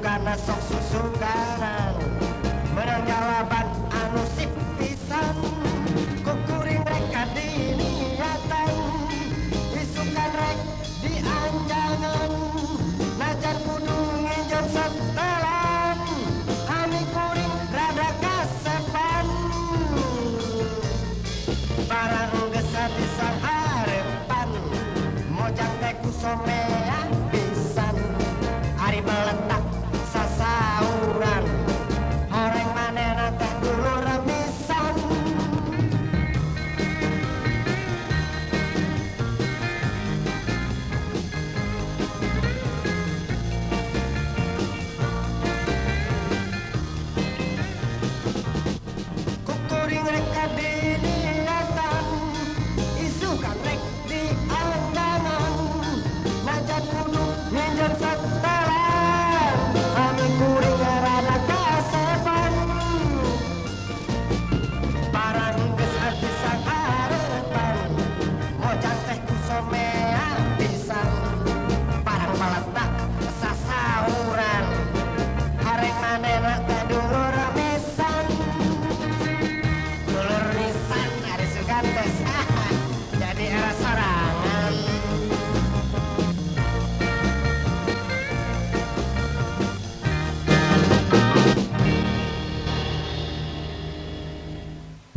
karena sok susukaran menang jalaban anu sip pisan kukuring rek kadiniatan isukan rek di anjangan najan kudu nginjem setelan ami kuring rada kasepan barang geus pisan harepan mojang teh kusome